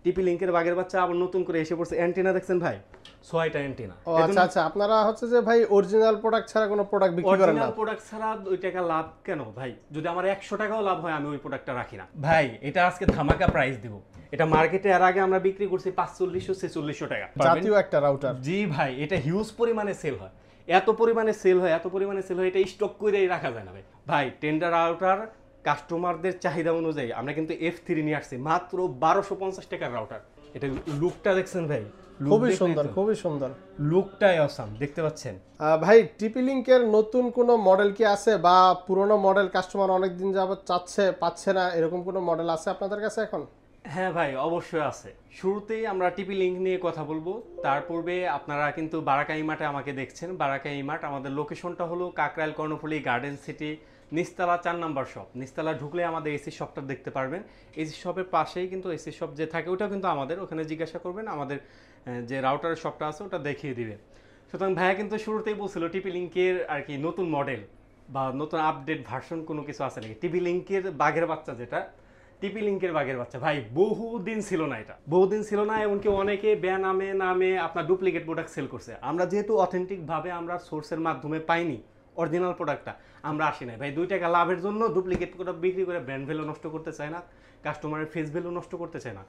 টিপি লিংকের বাগের বাচ্চা আবার নতুন করে এসে পড়ছে। অ্যান্টেনা দেখছেন ভাই, 6টা অ্যান্টেনা। ও আচ্ছা আচ্ছা, আপনারা হচ্ছে যে ভাই অরিজিনাল প্রোডাক্ট ছাড়া কোনো প্রোডাক্ট বিক্রি করেন না? অরিজিনাল প্রোডাক্ট ছাড়া 2 টাকা লাভ কেন ভাই? যদি আমার 100 টাকাও লাভ হয় আমি ওই প্রোডাক্টটা রাখি না ভাই। এটা আজকে ধামাকা প্রাইস দিব। এটা মার্কেটে এর আগে আমরা বিক্রি করছি 4500-4600 টাকা। জাতীয় একটা রাউটার। জি ভাই, এটা হিউজ পরিমাণে সেল হয়। এত পরিমাণে সেল হয় এটা স্টক করেই রাখা যায় না ভাই। ভাই টেন্ডার রাউটার কাস্টমারদের চাহিদা অনুযায়ী আমরা কিন্তু F3 নিয়ে আসছি মাত্র 1250 টাকার রাউটার। এটা লুকটা দেখছেন ভাই, খুবই সুন্দর, খুবই সুন্দর লুকটাই অসাম, দেখতে পাচ্ছেন। ভাই টিপি লিংকের নতুন কোনো মডেল কি আছে, বা পুরনো মডেল কাস্টমার অনেকদিন যাবত চাচ্ছে পাচ্ছে না, এরকম কোনো মডেল আছে আপনাদের কাছে এখন? হ্যাঁ ভাই, অবশ্যই আছে। শুরুতেই আমরা টিপি লিংক নিয়ে কথা বলবো। তার পূর্বে আপনারা কিন্তু বারাকাই মাঠে আমাকে দেখছেন। বারাকাই মাঠ আমাদের লোকেশনটা হলো কাকরাইল কর্ণফুলী গার্ডেন সিটি, নিচতলা 4 নাম্বার শপ। নিচতলা ঢুকলে আমাদের এসি শপটা দেখতে পারবেন। এসি শপের পাশেই কিন্তু এসি শপ যে থাকে ওটাও কিন্তু আমাদের, ওখানে জিজ্ঞাসা করবেন, আমাদের যে রাউটারের শপটা আছে ওটা দেখিয়ে দিবে। সুতরাং ভাইয়া কিন্তু শুরুতেই বলছিল টিপি লিংকের আর কি নতুন মডেল বা নতুন আপডেট ভার্সন কোনো কিছু আছে নাকি। টিপি লিংকের বাঘের বাচ্চা, যেটা টিপি লিংকের বাঘের বাচ্চা ভাই বহুদিন ছিল না, এটা বহুদিন ছিল না। এমনকি অনেকে নামে আপনার ডুপ্লিকেট প্রোডাক্ট সেল করছে। আমরা যেহেতু অথেন্টিক ভাবে আমরা সোর্সের মাধ্যমে পাইনি অরিজিনাল প্রোডাক্টটা, আমরা আসি নাই ভাই 2 টাকা লাভের জন্য ডুপ্লিকেট প্রোডাক্ট বিক্রি করে ব্র্যান্ড ভ্যালু নষ্ট করতে চাই না, কাস্টমারের ফেস ভ্যালু নষ্ট করতে চাই না।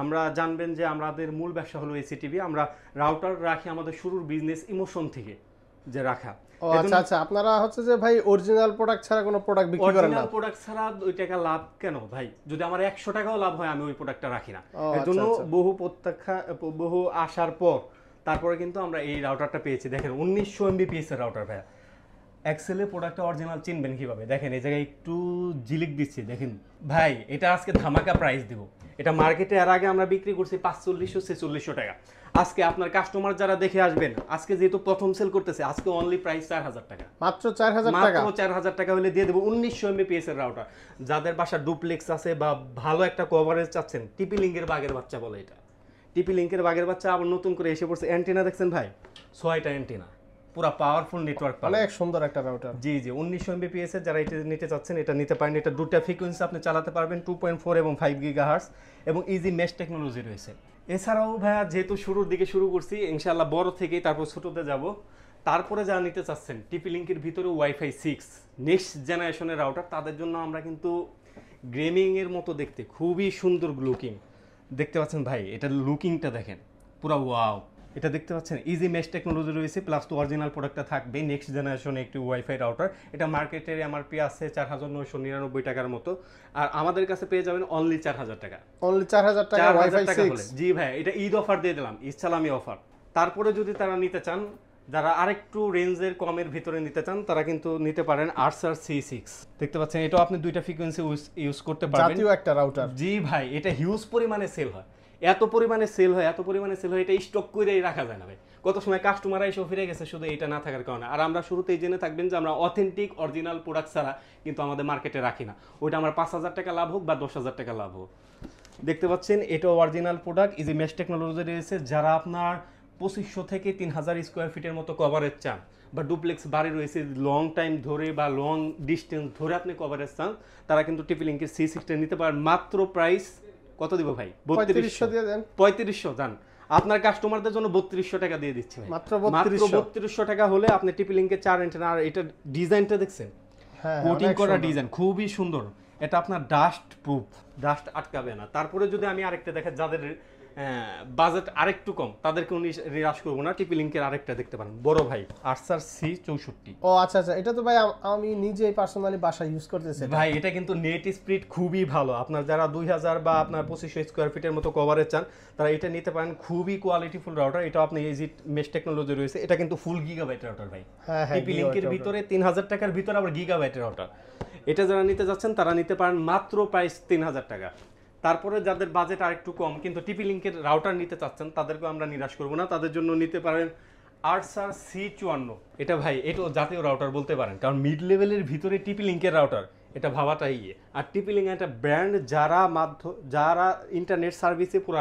আমরা জানবেন যে আমাদের মূল ব্যবসা হলো এসিটিভি। আমরা রাউটার রাখি আমাদের শুরুর বিজনেস ইমোশন থেকে যে রাখা। ও আচ্ছা আচ্ছা, আপনারা হচ্ছে যে ভাই অরিজিনাল প্রোডাক্ট ছাড়া কোনো প্রোডাক্ট বিক্রি করেন না? অরিজিনাল প্রোডাক্ট ছাড়া 2 টাকা লাভ কেন ভাই? যদি আমার 100 টাকাও লাভ হয় আমি ওই প্রোডাক্টটা রাখি না। এর জন্য বহু আসার পর তারপরে কিন্তু আমরা এই রাউটারটা পেয়েছি। দেখেন 1900 Mbps এর রাউটার ভাই। এক্সেলে প্রোডাক্টটা অরিজিনাল চিনবেন কিভাবে? দেখেন এই জায়গায় একটু জিলিক দিচ্ছি, দেখেন ভাই। এটা আজকে ধামাকা প্রাইস দিব। এটা মার্কেটে এর আগে আমরা বিক্রি করছি 4500-4600 টাকা। আজকে আপনার কাস্টমার যারা দেখে আসবেন, আজকে যেহেতু প্রথম সেল করতেছে, আজকে অনলি প্রাইস 4000 টাকা। মাত্র 4000 টাকা? মাত্র 4000 টাকা হলে দিয়ে দেবো 1900 Mbps এর রাউটার। যাদের বাসা ডুপ্লেক্স আছে বা ভালো একটা কভারেজ চাচ্ছেন, টিপি লিংকের বাগের বাচ্চা বলে এটা। টিপি লিংকের বাগের বাচ্চা আবার নতুন করে এসে পড়ছে। অ্যান্টেনা দেখছেন ভাই, 6টা অ্যান্টেনা, পুরো পাওয়ারফুল নেটওয়ার্ক। অনেক সুন্দর একটা রাউটার। জি 1900 Mbps এর যারা এটা নিতে চাচ্ছেন এটা নিতে পারেন। এটা 2টা ফ্রিকোয়েন্সি আপনি চালাতে পারবেন, 2.4 এবং 5 GHz, এবং ইজি মেশ টেকনোলজি রয়েছে। এছাড়াও ভাইয়া যেহেতু শুরুর দিকে শুরু করছি, ইনশাআল্লাহ বড় থেকেই তারপর ছোটতে যাব। তারপরে যারা নিতে চাচ্ছেন টিপি লিংকের ভিতরে ওয়াইফাই 6 নেক্সট জেনারেশনের রাউটার, তাদের জন্য আমরা কিন্তু গেমিং এর মতো দেখতে খুবই সুন্দর লুকিং দেখতে পাচ্ছেন ভাই। এটা লুকিংটা দেখেন পুরো ওয়াও। এটা দেখতে পাচ্ছেন ইজি মেশ টেকনোলজি রয়েছে, প্লাস তো অরিজিনাল প্রোডাক্টটা থাকবে। নেক্সট জেনারেশনে একটি ওয়াইফাই রাউটার। এটা মার্কেটের এমআরপি আছে 4999 টাকার মতো, আর আমাদের কাছে পেয়ে যাবেন অনলি 4000 টাকা। অনলি 4000 টাকা ওয়াইফাই 6? জি ভাই, এটা ঈদ অফার দিয়ে দিলাম, ঈদ সালামি অফার। তারপরে যদি তারা নিতে চান, যারা আরেকটু রেঞ্জের কমের ভিতরে নিতে চান, তারা কিন্তু নিতে পারেন আরসার C6। দেখতে পাচ্ছেন এটাও আপনি 2টা ফ্রিকোয়েন্সি ইউজ করতে পারবেন। জাতীয় একটা রাউটার। জি ভাই, এটা হিউজ পরিমাণে সেল হয়, এত পরিমাণে সেল হয় এটা স্টক করেই রাখা যায় না ভাই। কত সময় কাস্টমাররা এসে ফিরে গেছে শুধু এটা না থাকার কারণে। আর আমরা শুরুতেই জেনে থাকবেন যে আমরা অথেন্টিক অরিজিনাল প্রোডাক্ট ছাড়া কিন্তু আমাদের মার্কেটে রাখি না। ওইটা আমার 5000 টাকা লাভ হোক বা 10000 টাকা লাভ হোক। দেখতে পাচ্ছেন এটা original product, easy mesh technology রয়েছে। যারা আপনার 2500 থেকে 3000 স্কোয়ার ফিটের মতো কভারেজ চান, বা ডুপ্লেক্স বাড়ি রয়েছে লং টাইম ধরে বা লং ডিস্টেন্স ধরে আপনি কভারেজ চান, তারা কিন্তু টিপি লিংকের C6 নিতে পারেন। মাত্র প্রাইস কত দিব ভাই? 3500 দিয়ে দেন। 3500 জান, আপনার কাস্টমারদের জন্য 3200 টাকা দিয়ে দিচ্ছি ভাই। মাত্র 3200 টাকা হলে আপনি টিপি লিংকের 4 অ্যান্টেনা। আর এটা ডিজাইনটা দেখছেন, হ্যাঁ কোটিং করা ডিজাইন খুবই সুন্দর। এটা আপনার ডাস্ট প্রুফ, ডাস্ট আটকাবে না। তারপরে যদি আমি আরেকটা দেখে যাদের বাজেট আরেকটু কম, তাদেরকে নিরাশ করবো না, টিপি লিংকের আরেকটা দেখতে পারেন বড় ভাই, আরসার C64। ও আচ্ছা আচ্ছা, এটা তো ভাই আমি নিজেই পার্সোনালি বাসায় ইউজ করতেছি ভাই। এটা কিন্তু নেট স্পিড খুবই ভালো। আপনার যারা 2000 বা আপনার 2500 স্কোয়ার ফিটের মতো কভারেজ চান, তারা এটা নিতে পারেন। খুবই কোয়ালিটিফুল রাউটার। এটা আপনি ইজি মেশ টেকনোলজি রয়েছে। এটা কিন্তু ফুল গিগাবাইট রাউটার ভাই। টিপি লিংকের ভিতরে 3000 টাকার ভিতরে আবার গিগাবাইটের রাউটার। এটা যারা নিতে যাচ্ছেন তারা নিতে পারেন মাত্র প্রাইস 3000 টাকা। তারপরে যাদের বাজেট আরেকটু কম কিন্তু টিপি লিংকের রাউটার নিতে চাচ্ছেন, তাদেরকে আমরা নিরাশ করব না। তাদের জন্য নিতে পারেন আরসার C54। এটা ভাই এটাও জাতীয় রাউটার বলতে পারেন, কারণ মিড লেভেলের ভিতরে টিপি লিংকের রাউটার, এটা ভাবাটাই ইয়ে। আর টিপি লিংক একটা ব্র্যান্ড যারা ইন্টারনেট সার্ভিসে পুরো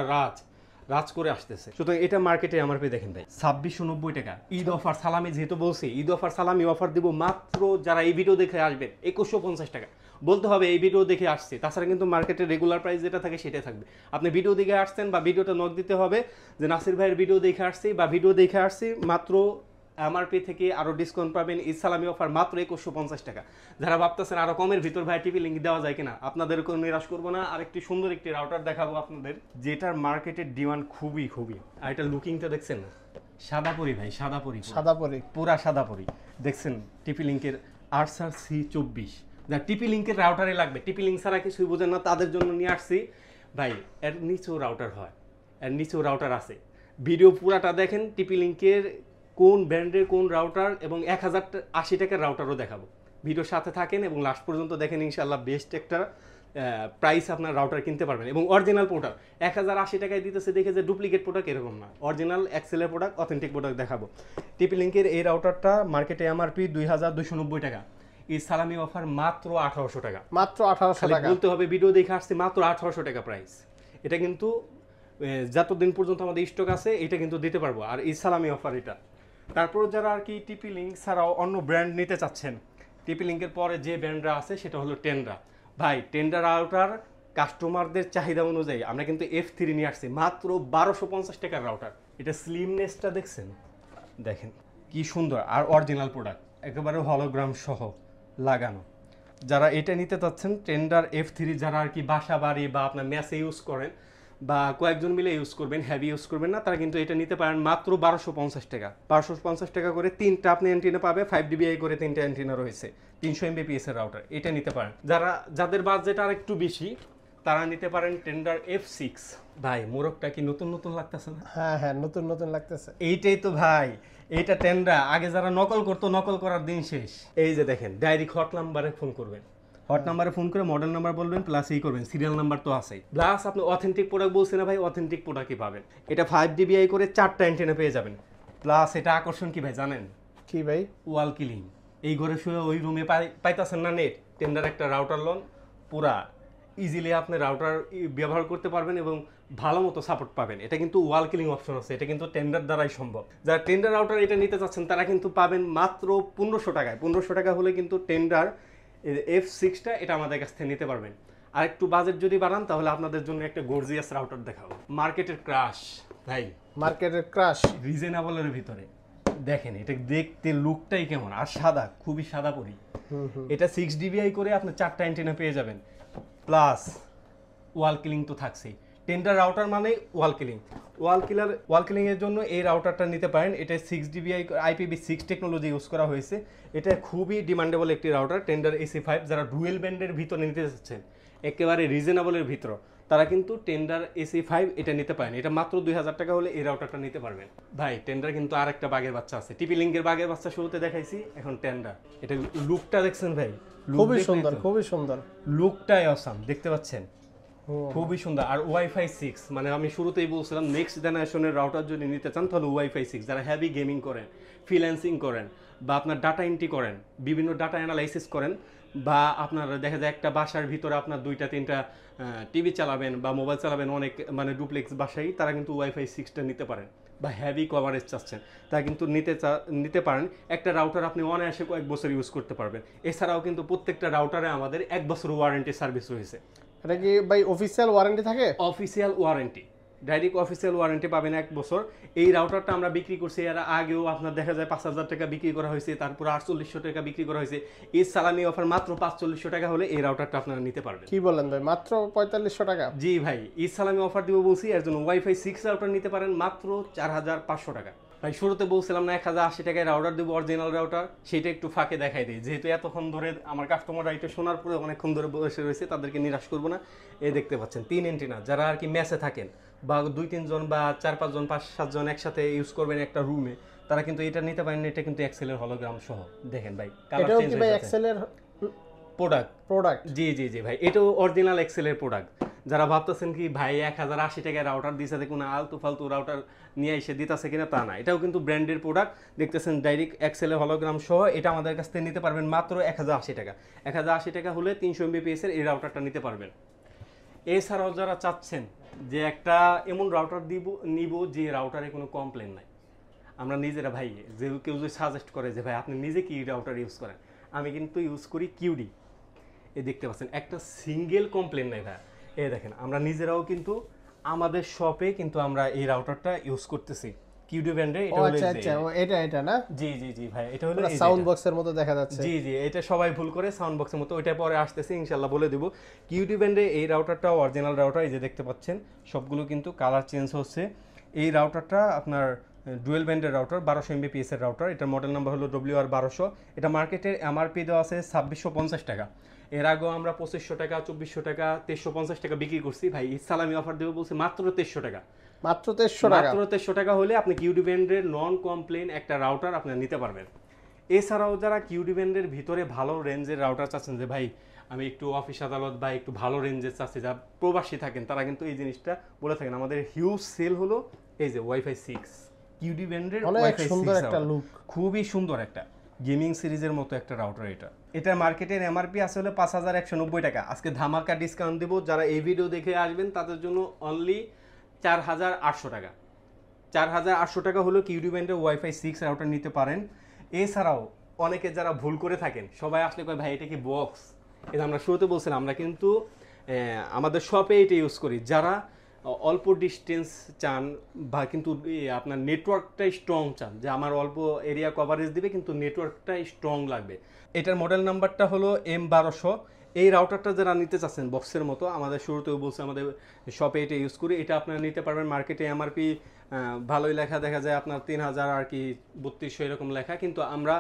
রাজ করে আসতেছে। সুতরাং এটা মার্কেটে এমআরপি দেখেন ভাই 2690 টাকা। ঈদ অফার সালামি যেহেতু বলছি, ঈদ অফার সালামি অফার দিব মাত্র যারা এই ভিডিও দেখে আসবেন 2150 টাকা। বলতে হবে এই ভিডিও দেখে আসছে, তাছাড়া কিন্তু মার্কেটের রেগুলার প্রাইস যেটা থাকে সেটাই থাকবে। আপনি ভিডিও দেখে আসছেন বা ভিডিওটা নক দিতে হবে যে নাসির ভাইয়ের ভিডিও দেখে আসছি বা ভিডিও দেখে আসছি, মাত্র এমআরপি থেকে আরও ডিসকাউন্ট পাবেন, ঈদ সালামি অফার মাত্র 2150 টাকা। যারা ভাবতেছেন আরও কমের ভিতর ভাই টিপি লিঙ্ক দেওয়া যায় কিনা, আপনাদের কোনো নিরাশ করবো না। আরেকটি সুন্দর একটি রাউটার দেখাবো আপনাদের, যেটার মার্কেটের ডিমান্ড খুবই খুবই। আর এটা লুকিংটা দেখছেন না, সাদা পরি ভাই, সাদা পরি, সাদা পরি, পুরা সাদা পরি। দেখছেন টিপি লিঙ্কের আরসার C24, যা টিপি লিঙ্কের রাউটারে লাগবে, টিপি লিঙ্ক ছাড়া কিছুই বোঝেন না তাদের জন্য নিয়ে আসছি ভাই। এর নিচেও রাউটার হয়, এর নিচেও রাউটার আছে। ভিডিও পুরাটা দেখেন, টিপি লিঙ্কের কোন ব্র্যান্ডের কোন রাউটার এবং 1080 টাকার রাউটারও দেখাবো। ভিডিওর সাথে থাকেন এবং লাস্ট পর্যন্ত দেখেন, ইনশাল্লাহ বেস্ট একটা প্রাইস আপনার রাউটার কিনতে পারবেন। এবং অরিজিনাল প্রোডাক্ট 1080 টাকায় দিতেছে দেখে যে ডুপ্লিকেট প্রোডাক্ট এরকম না, অরিজিনাল এক্সেলের প্রোডাক্ট, অথেন্টিক প্রোডাক্ট দেখাবো। টিপি লিঙ্কের এই রাউটারটা মার্কেটে এমআরপি 2290 টাকা, এই সালামি অফার মাত্র 1800 টাকা। মাত্র 1800 টাকা। বলতে হবে ভিডিও দেখে আসছে মাত্র 1800 টাকা প্রাইস। এটা কিন্তু যতদিন পর্যন্ত আমাদের স্টক আছে এটা কিন্তু দিতে পারবো, আর এই সালামি অফার এটা। তারপর যারা আর কি টিপি লিঙ্ক ছাড়াও অন্য ব্র্যান্ড নিতে চাচ্ছেন, টিপি লিঙ্কের পরে যে ব্র্যান্ডরা আছে সেটা হলো টেন্ডা। ভাই টেন্ডা রাউটার কাস্টমারদের চাহিদা অনুযায়ী আমরা কিন্তু F3 নিয়ে আসছি, মাত্র 1250 টাকার রাউটার। এটা স্লিমনেসটা দেখছেন, দেখেন কি সুন্দর, আর অরিজিনাল প্রোডাক্ট একেবারে হলোগ্রাম সহ লাগানো। যারা এটা নিতে চাচ্ছেন টেন্ডার F3, যারা আর কি বাসা বাড়ি বা আপনার ম্যাচে ইউজ করেন বা কয়েকজন মিলে ইউজ করবেন, হ্যাভি ইউজ করবেন না, তারা কিন্তু এটা নিতে পারেন মাত্র 1250 টাকা। 1250 টাকা করে তিনটা আপনি অ্যান্টিনা পাবে, 5 dBi করে তিনটা অ্যান্টিনা রয়েছে, 300 Mbps এর রাউটার। এটা নিতে পারেন। যাদের বাজেট আর একটু বেশি তারা নিতে পারেন টেন্ডার F6। ভাই মোরগটা কি নতুন নতুন লাগতেছে না? হ্যাঁ হ্যাঁ, নতুন নতুন লাগতেছে। এইটাই তো ভাই, এইটা টেন্ডা। আগে যারা নকল করতো, নকল করার দিন শেষ। এই যে দেখেন, ডাইরেক্ট হট নাম্বারে ফোন করবেন, হট নাম্বারে ফোন করে মডেল নাম্বার বলবেন, প্লাস এই করবেন, সিরিয়াল নাম্বার তো আছেই। প্লাস আপনি অথেন্টিক প্রোডাক্ট বলছেন না ভাই, অথেন্টিক প্রোডাক্টই পাবেন। এটা 5 dBi করে 4টা অ্যান্টেনা পেয়ে যাবেন। প্লাস এটা আকর্ষণ কি ভাই জানেন? কি ভাই? ওয়াল কিলিং। এই ঘরে শুয়ে ওই রুমে পাইতাছেন না নেট, টেন্ডার একটা রাউটার লন, পুরা ইজিলি আপনি রাউটার ব্যবহার করতে পারবেন এবং ভালো মতো সাপোর্ট পাবেন। এটা কিন্তু ওয়াল কিলিং অপশন আছে, এটা কিন্তু টেন্ডার দ্বারাই সম্ভব। যারা টেন্ডার রাউটার এটা নিতে চাচ্ছেন তারা কিন্তু পাবেন মাত্র 1500 টাকায়। 1500 টাকা হলে কিন্তু টেন্ডার F6টা এটা আমাদের কাছ থেকে নিতে পারবেন। আর একটু বাজেট যদি বাড়ান তাহলে আপনাদের জন্য একটা গর্জিয়াস রাউটার দেখাবো, মার্কেটের ক্রাশ ভাই, মার্কেটের ক্রাশ, রিজনেবলের ভিতরে। দেখেন এটা দেখতে লুকটাই কেমন, আর সাদা, খুবই সাদা পরি। এটা 6 dBi করে আপনি 4টা অ্যান্টেনা পেয়ে যাবেন, প্লাস ওয়াল কিলিং তো থাকছেই। টেন্ডার রাউটার মানে ওয়াল কিলিং। ওয়াল কিলিং এর জন্য এই রাউটারটা নিতে পারেন। এটা 6 dBi IPv6 টেকনোলজি ইউজ করা হয়েছে। এটা খুবই ডিমান্ডেবল একটি রাউটার, টেন্ডার AC5। যারা ডুয়েল ব্যান্ডের ভিতরে নিতে চাচ্ছেন একেবারে রিজনেবলের ভিতর, তারা কিন্তু টেন্ডার AC5 এটা নিতে পারেন। এটা মাত্র 2000 টাকা হলে এই রাউটারটা নিতে পারবেন। ভাই টেন্ডার কিন্তু আর একটা বাঘের বাচ্চা আছে, টিপি লিঙ্কের বাঘের বাচ্চা শুরুতে দেখাইছি, এখন টেন্ডার। এটা লুকটা দেখছেন ভাই, খুবই সুন্দর, খুবই সুন্দর, লুকটাই অসাম, দেখতে পাচ্ছেন খুবই সুন্দর। আর ওয়াইফাই 6, মানে আমি শুরুতেই বলছিলাম নেক্সট জেনারেশনের রাউটার যদি নিতে চান তাহলে ওয়াইফাই 6। যারা হেভি গেমিং করেন, ফ্রিল্যান্সিং করেন, বা আপনার ডাটা এন্ট্রি করেন, বিভিন্ন ডাটা অ্যানালাইসিস করেন, বা আপনার দেখা যায় একটা বাসার ভিতরে আপনার 2টা 3টা টিভি চালাবেন বা মোবাইল চালাবেন, অনেক মানে ডুপ্লেক্স বাসায়, তারা কিন্তু ওয়াইফাই 6টা নিতে পারেন। বা হেভি কভারেজ চাচ্ছেন তা কিন্তু নিতে পারেন। একটা রাউটার আপনি অনায়াসে কয়েক বছর ইউজ করতে পারবেন। এছাড়াও কিন্তু প্রত্যেকটা রাউটারে আমাদের 1 বছর ওয়ারেন্টি সার্ভিস রয়েছে। এটা কি ভাই অফিসিয়াল ওয়ারেন্টি থাকে? Official warranty, direct official warranty পাবেন 1 বছর। এই রাউটারটা আমরা বিক্রি করছি, এর আগেও আপনার দেখা যায় 5000 টাকা বিক্রি করা হয়েছে, তারপর 4800 টাকা বিক্রি করা হয়েছে। এই সালামি অফার মাত্র 4500 টাকা হলে এই রাউটারটা আপনারা নিতে পারবেন। কি বলেন ভাই, মাত্র 4500 টাকা? জি ভাই, এই সালামি অফার দিব বলছি, এর জন্য ওয়াইফাই 6 রাউটার নিতে পারেন মাত্র 4500 টাকা। ভাই শুরুতে বলছিলাম না 1080 টাকায় রাউটার দেবো, অরিজিনাল রাউটার, সেটা একটু ফাঁকে দেখাই দিই। যেহেতু এতক্ষণ ধরে আমার কাস্টমাররা এটা শোনার পরে অনেকক্ষণ ধরে বসে রয়েছে, তাদেরকে নিরাশ করবো না। এই দেখতে পাচ্ছেন 3 অ্যান্টেনা, যারা আর কি ম্যাচে থাকেন বা 2-3 জন বা 4-5 জন 5-7 জন একসাথে ইউজ করবেন একটা রুমে, তারা কিন্তু এটা নিতে পারেন। এটা কিন্তু এক্সেলের হলোগ্রাম সহ, দেখেন ভাই কালার চেঞ্জ হয়ে যাচ্ছে। এক্সেলের প্রোডাক্ট জি জি জি ভাই, এটাও অরিজিনাল এক্সেলের প্রোডাক্ট। যারা ভাবতেছেন কি ভাই 1080 টাকায় রাউটার দিয়েছে, দেখুন আলতু ফালতু রাউটার নিয়ে এসে দিতেছে কিনা, তা না, এটাও কিন্তু ব্র্যান্ডের প্রোডাক্ট। দেখতেছেন ডাইরেক্ট এক্সেলের হলোগ্রাম সহ, এটা আমাদের কাছ থেকে নিতে পারবেন মাত্র 1080 টাকা। 1080 টাকা হলে 300 Mbps এর এই রাউটারটা নিতে পারবেন। এছাড়াও যারা চাচ্ছেন যে একটা এমন রাউটার নিব যে রাউটারে কোনো কমপ্লেন নাই, আমরা নিজেরা ভাই, যে কেউ যদি সাজেস্ট করে যে ভাই আপনি নিজে কি রাউটার ইউজ করেন, আমি কিন্তু ইউজ করি কিউডি। এই দেখতে পাচ্ছেন একটা সিঙ্গেল কমপ্লেন নাই ভাই। এই দেখেন আমরা নিজেরাও কিন্তু আমাদের শপে কিন্তু আমরা এই রাউটারটা ইউজ করতেছি কিউডি ব্র্যান্ডের। ও এটা হলো আচ্ছা আচ্ছা, ও এটা না? জি জি জি ভাই, এটা হলো এই সাউন্ড বক্সের মতো দেখা যাচ্ছে। জি জি, এটা সবাই ভুল করে সাউন্ড বক্সের মতো, ওইটা পরে আসতেছে ইনশাআল্লাহ বলে দেব। কিউটি ব্র্যান্ডের এই রাউটারটা অরিজিনাল রাউটার, এই যে দেখতে পাচ্ছেন সবগুলো কিন্তু কালার চেঞ্জ হচ্ছে। এই রাউটারটা আপনার ডুয়েল ব্যান্ডের রাউটার, 1200 Mbps এর রাউটার। এটার মডেল নাম্বার হলো WR1200। এটা মার্কেটের MRP দেওয়া আছে 2650 টাকা। এর আগেও আমরা 2500 টাকা, 2400 টাকা, 2350 টাকা বিক্রি করছি। ভাই সালামি অফার দেবো বলছে মাত্র 2300 টাকা। মাত্র 2300 টাকা? মাত্র 2300 টাকা হলে আপনি কিউডি ব্র্যান্ডের নন কমপ্লেন একটা রাউটার আপনি নিতে পারবেন। এছাড়াও যারা কিউডি ব্র্যান্ডের ভিতরে ভালো রেঞ্জের রাউটার চাচ্ছেন, যে ভাই আমি একটু অফিস আদালত বা একটু ভালো রেঞ্জের চাচ্ছি, যা প্রবাসী থাকেন তারা কিন্তু এই জিনিসটা বলে থাকেন। আমাদের হিউজ সেল হলো এই যে ওয়াইফাই 6, কিউডি ব্র্যান্ডের অনেক ওয়াইফাই 6 সুন্দর একটা লুক, খুবই সুন্দর একটা গেমিং সিরিজের মতো একটা রাউটার এটা। এটা মার্কেটের এমআরপি আছে হলো 5190 টাকা। আজকে ধামাকা ডিসকাউন্ট দেব, যারা এই ভিডিও দেখে আসবেন তাদের জন্য অনলি 4800 টাকা। 4800 টাকা হলো কিউডি ব্র্যান্ডের ওয়াইফাই 6 রাউটার নিতে পারেন। এছাড়াও অনেকে যারা ভুল করে থাকেন, সবাই আসলে কয় ভাই এটা কি বক্স, এটা আমরা শুরুতে বলছিলাম আমরা কিন্তু আমাদের শপে এটা ইউজ করি। যারা অল্প ডিস্টেন্স চান বা কিন্তু আপনার নেটওয়ার্কটা স্ট্রং চান, যে আমার অল্প এরিয়া কভারেজ দিবে কিন্তু নেটওয়ার্কটা স্ট্রং লাগবে, এটার মডেল নাম্বারটা হলো M1200। এই রাউটারটা যারা নিতে চাচ্ছেন বক্সের মতো, আমাদের শুরুতেও বলছে আমাদের শপে এটা ইউজ করি। এটা আপনারা নিতে পারবেন। মার্কেটে এমআরপি ভালোই লেখা, দেখা যায় আপনার 3000 আর কি 3200 এরকম লেখা, কিন্তু আমরা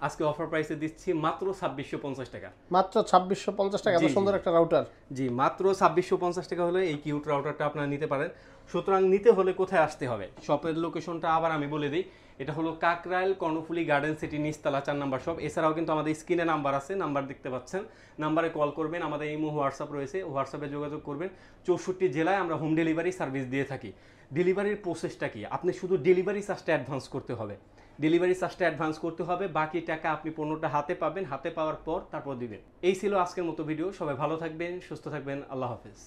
আজকে অফার প্রাইসে দিচ্ছি মাত্র 2650 টাকা। মাত্র 2650 টাকা? এত সুন্দর একটা রাউটার? জি, মাত্র 2650 টাকা হলে এই কিউট রাউটারটা আপনারা নিতে পারেন। সুতরাং নিতে হলে কোথায় আসতে হবে, শপের লোকেশনটা আবার আমি বলে দিই। এটা হলো কাকরাইল কর্ণফুলী গার্ডেন সিটি নিচতলা 4 নম্বর শপ। এছাড়াও কিন্তু আমাদের স্ক্রিনে নাম্বার আছে, নাম্বার দেখতে পাচ্ছেন, নাম্বারে কল করবেন। আমাদের ইমো হোয়াটসঅ্যাপ রয়েছে, হোয়াটসঅ্যাপে যোগাযোগ করবেন। 64 জেলায় আমরা হোম ডেলিভারি সার্ভিস দিয়ে থাকি। ডেলিভারির প্রসেসটা কি, আপনি শুধু ডেলিভারি চার্জটা অ্যাডভান্স করতে হবে। ডেলিভারি চার্জটা অ্যাডভান্স করতে হবে, বাকি টাকা আপনি পণ্যটা হাতে পাবেন, হাতে পাওয়ার পর তারপর দিবেন। এই ছিল আজকের মতো ভিডিও। সবাই ভালো থাকবেন, সুস্থ থাকবেন, আল্লাহ হাফেজ।